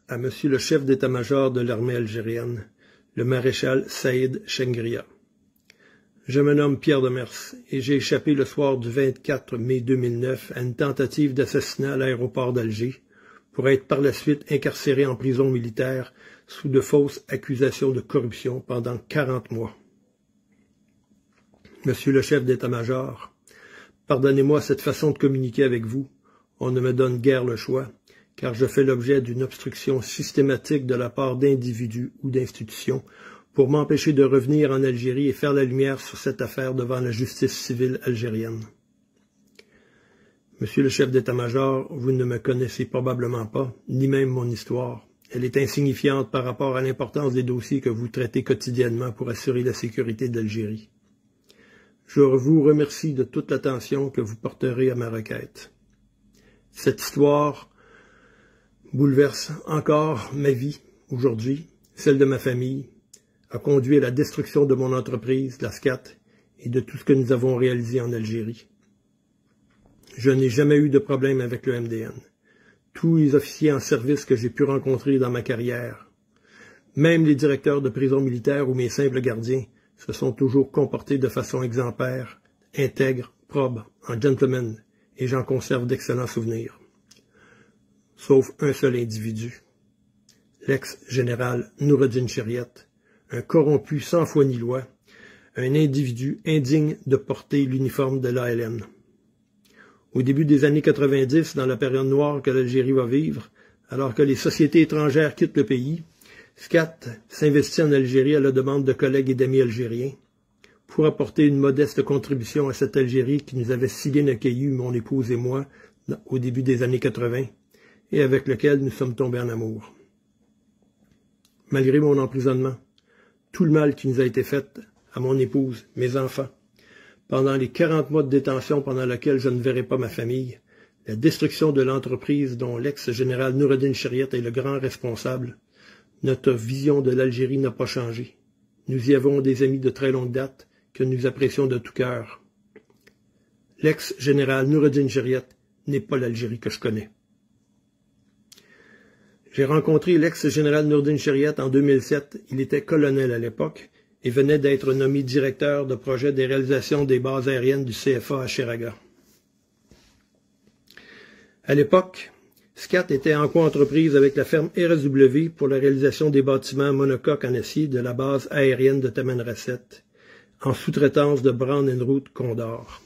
à Monsieur le chef d'état-major de l'armée algérienne, le maréchal Saïd Chengria. Je me nomme Pierre Demers et j'ai échappé le soir du 24 mai 2009 à une tentative d'assassinat à l'aéroport d'Alger pour être par la suite incarcéré en prison militaire sous de fausses accusations de corruption pendant 40 mois. Monsieur le chef d'état-major, pardonnez-moi cette façon de communiquer avec vous. On ne me donne guère le choix, car je fais l'objet d'une obstruction systématique de la part d'individus ou d'institutions pour m'empêcher de revenir en Algérie et faire la lumière sur cette affaire devant la justice civile algérienne. Monsieur le chef d'état-major, vous ne me connaissez probablement pas, ni même mon histoire. Elle est insignifiante par rapport à l'importance des dossiers que vous traitez quotidiennement pour assurer la sécurité d'Algérie. Je vous remercie de toute l'attention que vous porterez à ma requête. Cette histoire bouleverse encore ma vie aujourd'hui, celle de ma famille, a conduit à la destruction de mon entreprise, la SCAT, et de tout ce que nous avons réalisé en Algérie. Je n'ai jamais eu de problème avec le MDN. Tous les officiers en service que j'ai pu rencontrer dans ma carrière, même les directeurs de prison militaire ou mes simples gardiens, se sont toujours comportés de façon exemplaire, intègre, probe, en gentleman, et j'en conserve d'excellents souvenirs. Sauf un seul individu, l'ex-général Noureddin Chériat, un corrompu sans foi ni loi, un individu indigne de porter l'uniforme de l'ALN. Au début des années 90, dans la période noire que l'Algérie va vivre, alors que les sociétés étrangères quittent le pays, SCAT s'investit en Algérie à la demande de collègues et d'amis algériens pour apporter une modeste contribution à cette Algérie qui nous avait si bien accueillis, mon épouse et moi, au début des années 80, et avec lequel nous sommes tombés en amour. Malgré mon emprisonnement, tout le mal qui nous a été fait à mon épouse, mes enfants, pendant les 40 mois de détention pendant lesquels je ne verrai pas ma famille, la destruction de l'entreprise dont l'ex-général Noureddin Chériat est le grand responsable, notre vision de l'Algérie n'a pas changé. Nous y avons des amis de très longue date que nous apprécions de tout cœur. L'ex-général Noureddin Chériat n'est pas l'Algérie que je connais. J'ai rencontré l'ex-général Noureddin Chériat en 2007. Il était colonel à l'époque et venait d'être nommé directeur de projet des réalisations des bases aériennes du CFA à Chiraga. À l'époque, SCAT était en co-entreprise avec la ferme RSW pour la réalisation des bâtiments monocoques en acier de la base aérienne de Tamanrasset, en sous-traitance de Brown & Root Condor.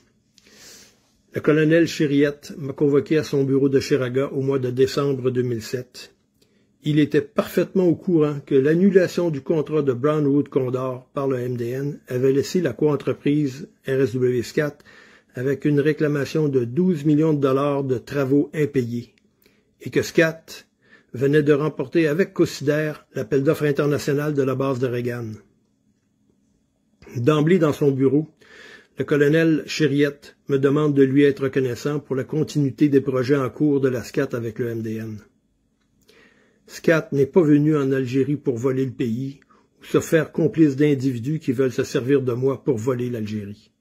Le colonel Chériat m'a convoqué à son bureau de Chiraga au mois de décembre 2007. Il était parfaitement au courant que l'annulation du contrat de Brown & Root Condor par le MDN avait laissé la co-entreprise RSW SCAT avec une réclamation de 12 millions de dollars de travaux impayés et que SCAT venait de remporter avec Cocider l'appel d'offres international de la base de Reagan. D'emblée dans son bureau, le colonel Chériat me demande de lui être reconnaissant pour la continuité des projets en cours de la SCAT avec le MDN. SCAT n'est pas venu en Algérie pour voler le pays ou se faire complice d'individus qui veulent se servir de moi pour voler l'Algérie.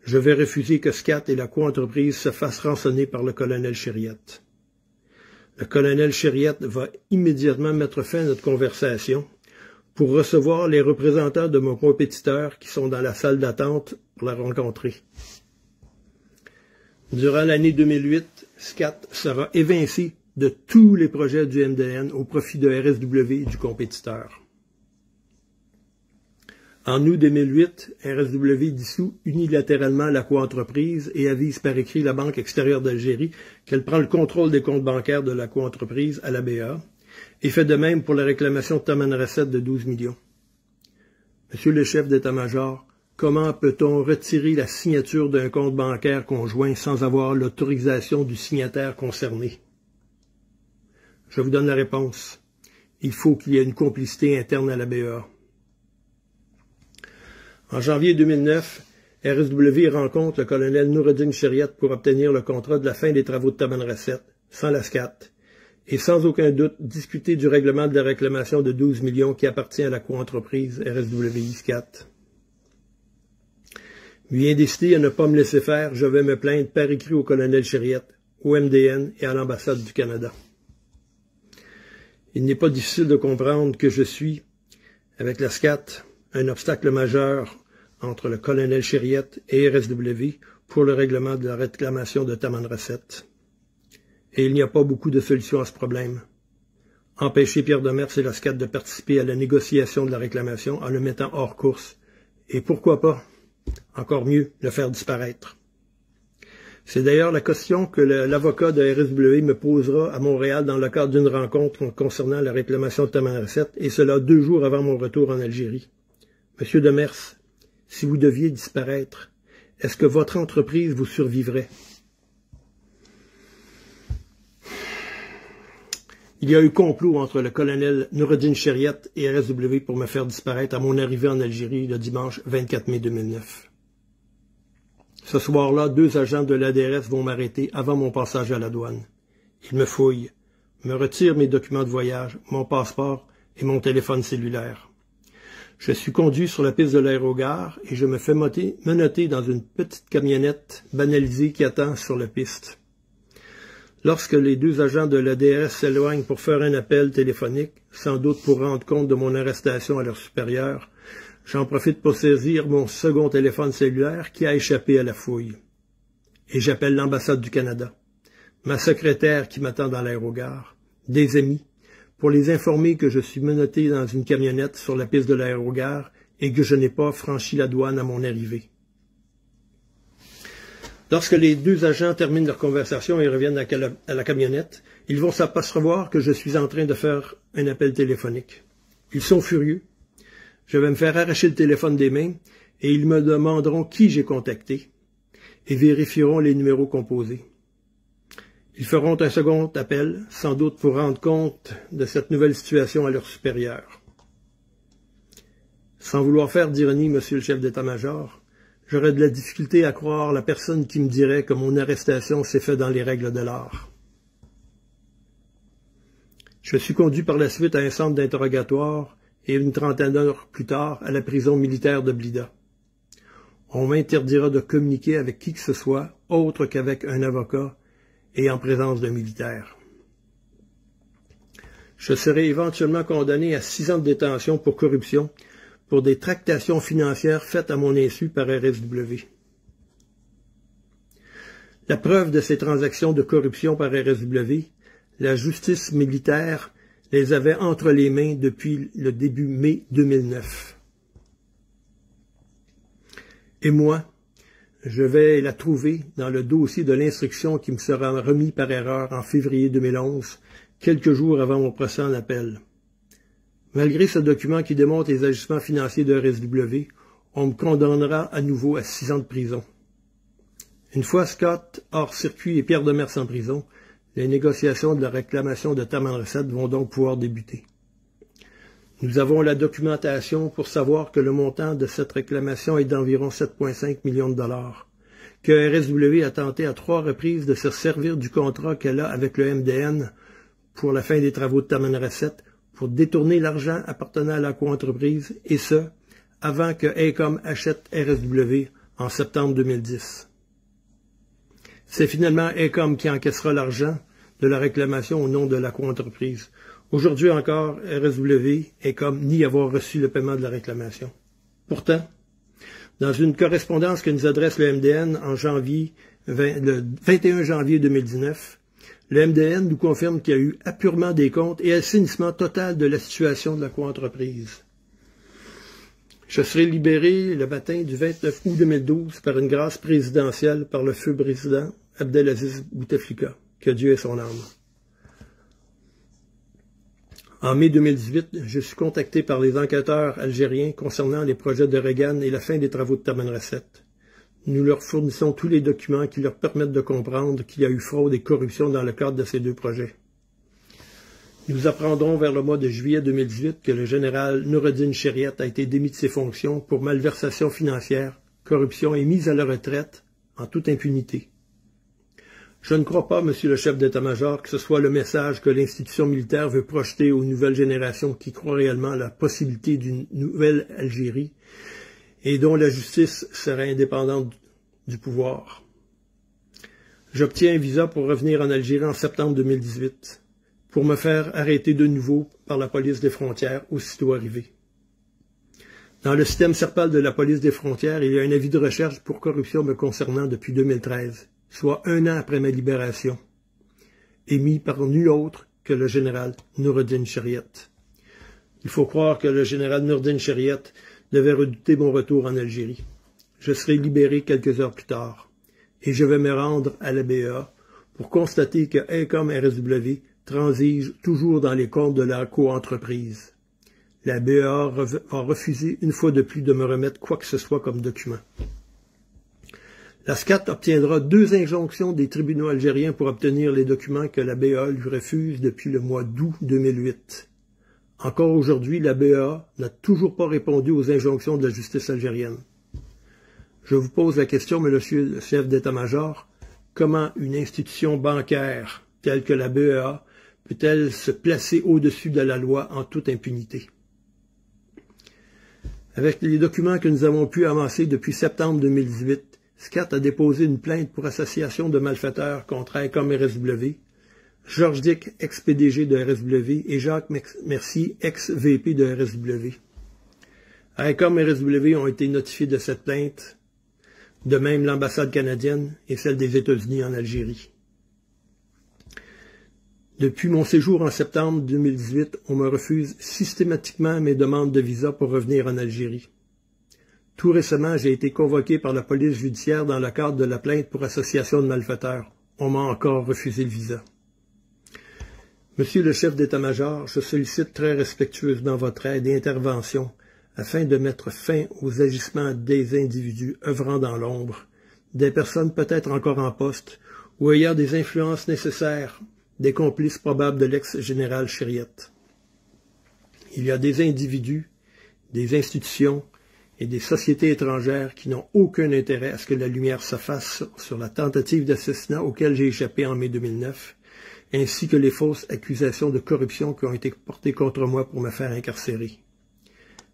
Je vais refuser que SCAT et la co-entreprise se fassent rançonner par le colonel Chériat. Le colonel Chériat va immédiatement mettre fin à notre conversation pour recevoir les représentants de mon compétiteur qui sont dans la salle d'attente pour la rencontrer. Durant l'année 2008, SCAT sera évincé de tous les projets du MDN au profit de RSW et du compétiteur. En août 2008, RSW dissout unilatéralement la co-entreprise et avise par écrit la Banque extérieure d'Algérie qu'elle prend le contrôle des comptes bancaires de la co-entreprise à la BA et fait de même pour la réclamation de Tamanrasset de 12 millions. Monsieur le chef d'état-major, comment peut-on retirer la signature d'un compte bancaire conjoint sans avoir l'autorisation du signataire concerné? Je vous donne la réponse. Il faut qu'il y ait une complicité interne à la BA. En janvier 2009, RSW rencontre le colonel Noureddin Chériat pour obtenir le contrat de la fin des travaux de Tamanrasset, sans la SCAT, et sans aucun doute discuter du règlement de la réclamation de 12 millions qui appartient à la co-entreprise RSW-SCAT. Bien décidé à ne pas me laisser faire, je vais me plaindre par écrit au colonel Chériat, au MDN et à l'ambassade du Canada. Il n'est pas difficile de comprendre que je suis, avec la SCAT, un obstacle majeur entre le colonel Chériette et RSW pour le règlement de la réclamation de Tamanrasset. Et il n'y a pas beaucoup de solutions à ce problème. Empêcher Pierre Demers et la SCAT de participer à la négociation de la réclamation en le mettant hors course. Et pourquoi pas, encore mieux, le faire disparaître. C'est d'ailleurs la question que l'avocat de RSW me posera à Montréal dans le cadre d'une rencontre concernant la réclamation de Tamanrasset, et cela 2 jours avant mon retour en Algérie. Monsieur Demers, si vous deviez disparaître, est-ce que votre entreprise vous survivrait? Il y a eu complot entre le colonel Noureddine Chériette et RSW pour me faire disparaître à mon arrivée en Algérie le dimanche 24 mai 2009. Ce soir-là, 2 agents de l'ADRS vont m'arrêter avant mon passage à la douane. Ils me fouillent, me retirent mes documents de voyage, mon passeport et mon téléphone cellulaire. Je suis conduit sur la piste de l'aérogare et je me fais menotter dans une petite camionnette banalisée qui attend sur la piste. Lorsque les 2 agents de l'ADRS s'éloignent pour faire un appel téléphonique, sans doute pour rendre compte de mon arrestation à leur supérieur, j'en profite pour saisir mon second téléphone cellulaire qui a échappé à la fouille. Et j'appelle l'ambassade du Canada, ma secrétaire qui m'attend dans l'aérogare, des amis, pour les informer que je suis menotté dans une camionnette sur la piste de l'aérogare et que je n'ai pas franchi la douane à mon arrivée. Lorsque les 2 agents terminent leur conversation et reviennent à la camionnette, ils vont s'apercevoir que je suis en train de faire un appel téléphonique. Ils sont furieux. Je vais me faire arracher le téléphone des mains et ils me demanderont qui j'ai contacté et vérifieront les numéros composés. Ils feront un second appel, sans doute pour rendre compte de cette nouvelle situation à leur supérieur. Sans vouloir faire d'ironie, monsieur le chef d'état-major, j'aurais de la difficulté à croire la personne qui me dirait que mon arrestation s'est faite dans les règles de l'art. Je suis conduit par la suite à un centre d'interrogatoire et une trentaine d'heures plus tard à la prison militaire de Blida. On m'interdira de communiquer avec qui que ce soit, autre qu'avec un avocat et en présence d'un militaire. Je serai éventuellement condamné à 6 ans de détention pour corruption, pour des tractations financières faites à mon insu par RSW. La preuve de ces transactions de corruption par RSW, la justice militaire les avait entre les mains depuis le début mai 2009. Et moi, je vais la trouver dans le dossier de l'instruction qui me sera remis par erreur en février 2011, quelques jours avant mon procès en appel. Malgré ce document qui démontre les agissements financiers de RSW, on me condamnera à nouveau à 6 ans de prison. Une fois Scott hors circuit et Pierre Demers en prison, les négociations de la réclamation de Tamanrasset vont donc pouvoir débuter. Nous avons la documentation pour savoir que le montant de cette réclamation est d'environ 7,5 millions de dollars, que RSW a tenté à 3 reprises de se servir du contrat qu'elle a avec le MDN pour la fin des travaux de Tamanrasset pour détourner l'argent appartenant à la co-entreprise, et ce, avant que AECOM achète RSW en septembre 2010. C'est finalement AECOM qui encaissera l'argent de la réclamation au nom de la co-entreprise. Aujourd'hui encore, RSW AECOM nie avoir reçu le paiement de la réclamation. Pourtant, dans une correspondance que nous adresse le MDN en le 21 janvier 2019, le MDN nous confirme qu'il y a eu apurement des comptes et assainissement total de la situation de la co-entreprise. Je serai libéré le matin du 29 août 2012 par une grâce présidentielle par le feu président Abdelaziz Bouteflika, que Dieu ait son âme. En mai 2018, je suis contacté par les enquêteurs algériens concernant les projets de Reagan et la fin des travaux de Tamanrasset. Nous leur fournissons tous les documents qui leur permettent de comprendre qu'il y a eu fraude et corruption dans le cadre de ces 2 projets. Nous apprendrons vers le mois de juillet 2018 que le général Noureddine Chériette a été démis de ses fonctions pour malversation financière, corruption et mise à la retraite en toute impunité. Je ne crois pas, monsieur le chef d'état-major, que ce soit le message que l'institution militaire veut projeter aux nouvelles générations qui croient réellement à la possibilité d'une nouvelle Algérie et dont la justice serait indépendante du pouvoir. J'obtiens un visa pour revenir en Algérie en septembre 2018. pour me faire arrêter de nouveau par la police des frontières aussitôt arrivé. Dans le système Serpal de la police des frontières, il y a un avis de recherche pour corruption me concernant depuis 2013, soit 1 an après ma libération, émis par nul autre que le général Noureddin Chériet. Il faut croire que le général Noureddin Chériet devait redouter mon retour en Algérie. Je serai libéré quelques heures plus tard, et je vais me rendre à la BEA pour constater que ECOM RSW transige toujours dans les comptes de la coentreprise. La BEA va refuser une fois de plus de me remettre quoi que ce soit comme document. La SCAT obtiendra 2 injonctions des tribunaux algériens pour obtenir les documents que la BEA lui refuse depuis le mois d'août 2008. Encore aujourd'hui, la BEA n'a toujours pas répondu aux injonctions de la justice algérienne. Je vous pose la question, monsieur le chef d'état-major, comment une institution bancaire telle que la BEA peut-elle se placer au-dessus de la loi en toute impunité? Avec les documents que nous avons pu amasser depuis septembre 2018, SCAT a déposé une plainte pour association de malfaiteurs contre ECOM RSW, Georges Dick, ex-PDG de RSW, et Jacques Mercier, ex-VP de RSW. ECOM et RSW ont été notifiés de cette plainte, de même l'ambassade canadienne et celle des États-Unis en Algérie. Depuis mon séjour en septembre 2018, on me refuse systématiquement mes demandes de visa pour revenir en Algérie. Tout récemment, j'ai été convoqué par la police judiciaire dans le cadre de la plainte pour association de malfaiteurs. On m'a encore refusé le visa. Monsieur le chef d'état-major, je sollicite très respectueusement votre aide et intervention afin de mettre fin aux agissements des individus œuvrant dans l'ombre, des personnes peut-être encore en poste ou ayant des influences nécessaires, des complices probables de l'ex-général Chériet. Il y a des individus, des institutions et des sociétés étrangères qui n'ont aucun intérêt à ce que la lumière se fasse sur la tentative d'assassinat auquel j'ai échappé en mai 2009, ainsi que les fausses accusations de corruption qui ont été portées contre moi pour me faire incarcérer.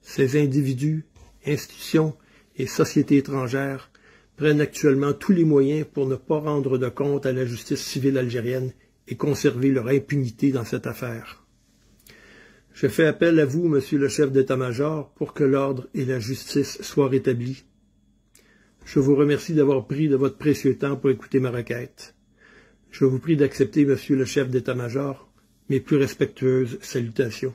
Ces individus, institutions et sociétés étrangères prennent actuellement tous les moyens pour ne pas rendre de compte à la justice civile algérienne et conserver leur impunité dans cette affaire. Je fais appel à vous, monsieur le chef d'état-major, pour que l'ordre et la justice soient rétablis. Je vous remercie d'avoir pris de votre précieux temps pour écouter ma requête. Je vous prie d'accepter, monsieur le chef d'état-major, mes plus respectueuses salutations.